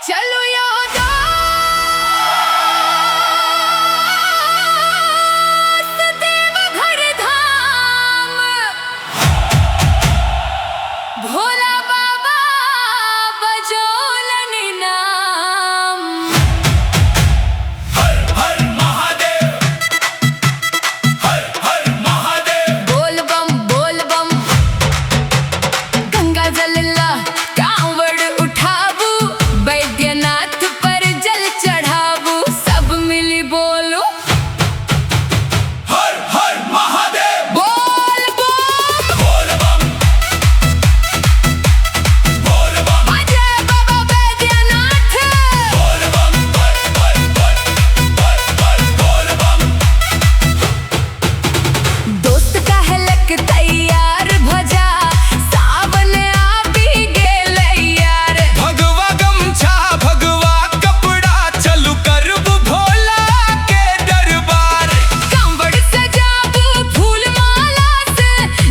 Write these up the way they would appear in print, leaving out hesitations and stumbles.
चलो याद देवघर धाम भोला बाबा बजोलन नाम। हर हर महादेव, हर हर महादेव। बोल बम गंगा जलला कांवड़ उठाबू, बैद्यनाथ पर जल चढ़ाबू, सब मिली बोलो हर हर महादेव। बोल बम बोल बम, बोल बम, अजय बाबा बैद्यनाथ। बोल बम, बोल बम। दोस्त कहलक तैयार भजा, सावन आबी गेल यार। भगवा गमछा भगवा कपड़ा, चलू करबू भोला के दरबार। कांवड़ सजाबू फूल माला से,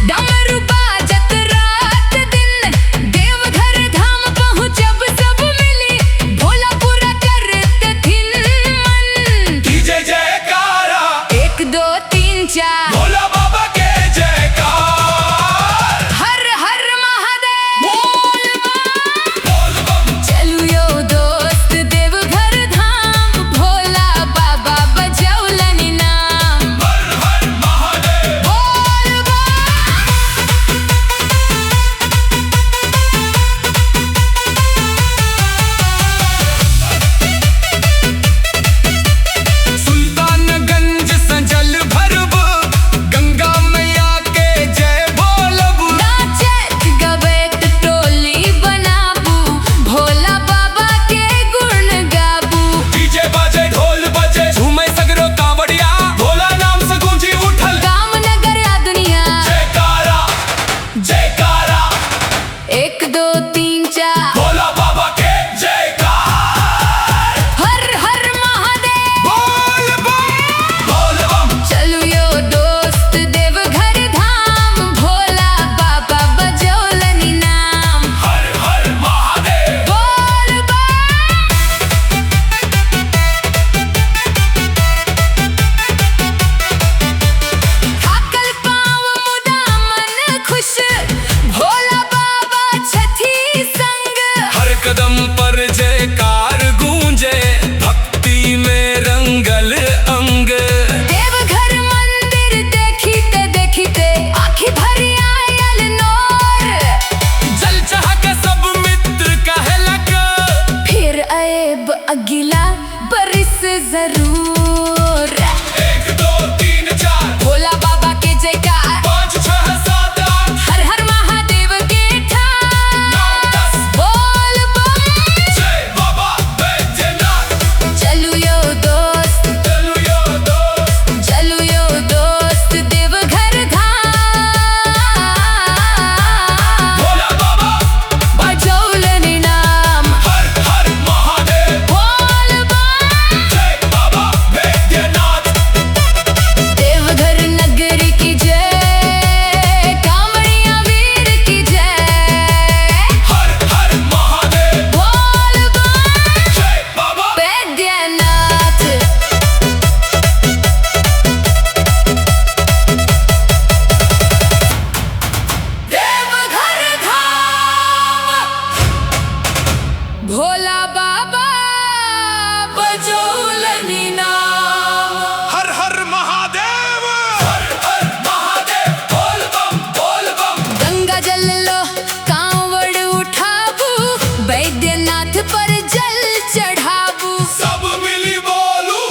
डमरू बाजत रात दिन। देवघर धाम पहुँचब सब मिली, भोला पूरा करत थिन मन। डीजे जयकारा, 1 2 3 4 भोला बाबा के जयकार। हर हर महादेव। बोल बम, चलू यो दोस्त देवघर धाम, भोला बाबा बजौलन नाम। हर हर महादेव। बोल बम सुल्तानगंज संजल भरब, गंगा मैया के जय बोलब। नाचत गबैत टोली बनाबू, भोला बाबा के गुण गाबू। डीजे बाजे ढोल बजे, झूमे सगरो कांवड़िया, भोला नाम से गूंजी उठल गाम नगर या दुनिया, जयकारा जयकारा। 1 2 3 4 भोला बाबा के जयकार। हर हर महादेव। बोल बम, बोल बम, चलू यो दोस्त देवघर धाम, भोला बाबा बजौलन नाम। हर हर महादेव। बोल बम थाकल पाँव मुदा मन खुश, भोला बाबा छथी संग। हर कदम पर जयकार गूंजे, भक्ति में रंगल अंग। देवघर मंदिर देखीते आँखी भरी आयल नोर। जल चाह के सब मित्र कहलक, फिर आएब अगिला बरिस जरूर। 1 2 3 4 भोला बाबा के जयकार, 5 6 7 8 हर हर महादेव के 9 ठार। 10। बोल बम जय बाबा बैद्यनाथ। चलू यो दोस्त, चलू यो दोस्त, चलू यो दोस्त देवघर धाम, भोला बाबा बजौलन नाम। हर हर महादेव। बोल बम जय बाबा बैद्यनाथ। देवघर नगरी की जय, कांवड़िया वीर की जय। हर हर महादेव। बोल बम जय बाबा बैद्यनाथ। देवघर धाम, भोला बाबा बजौलन नाम। हर हर महादेव। हर हर महादेव। बोल बम, बोल बम, गंगा जल लो कांवड़ उठाबू, बैद्यनाथ पर जल चढ़ाबू। सब मिली बोलू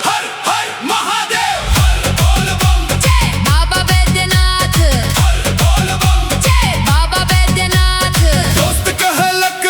हर हर महादेव। हर बोल बम, जय बाबा बैद्यनाथ, हर बोल बम। जय बाबा बैद्यनाथ। दोस्त कहलक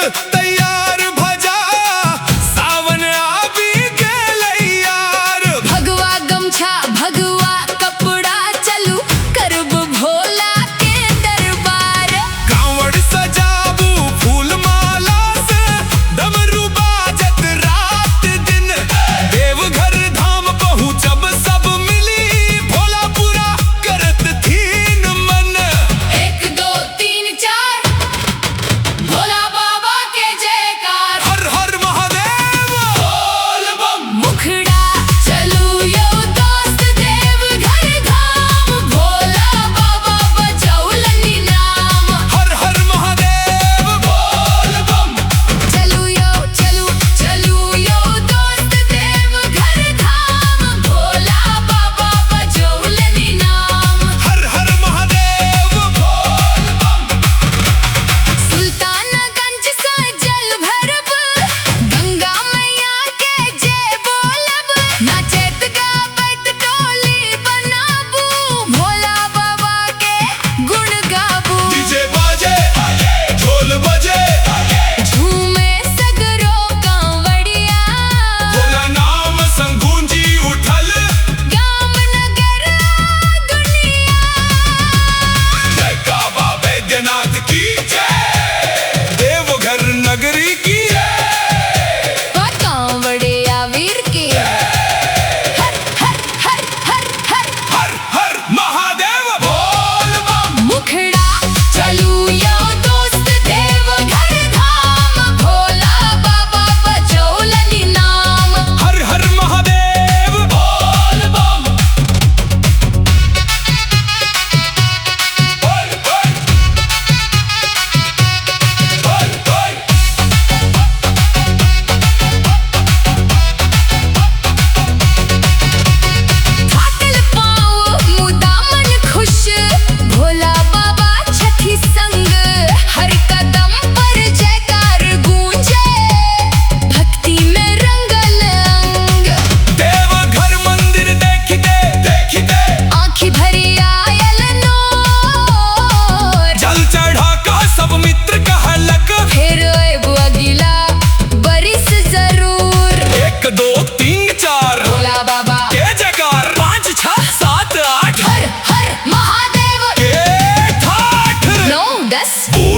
जस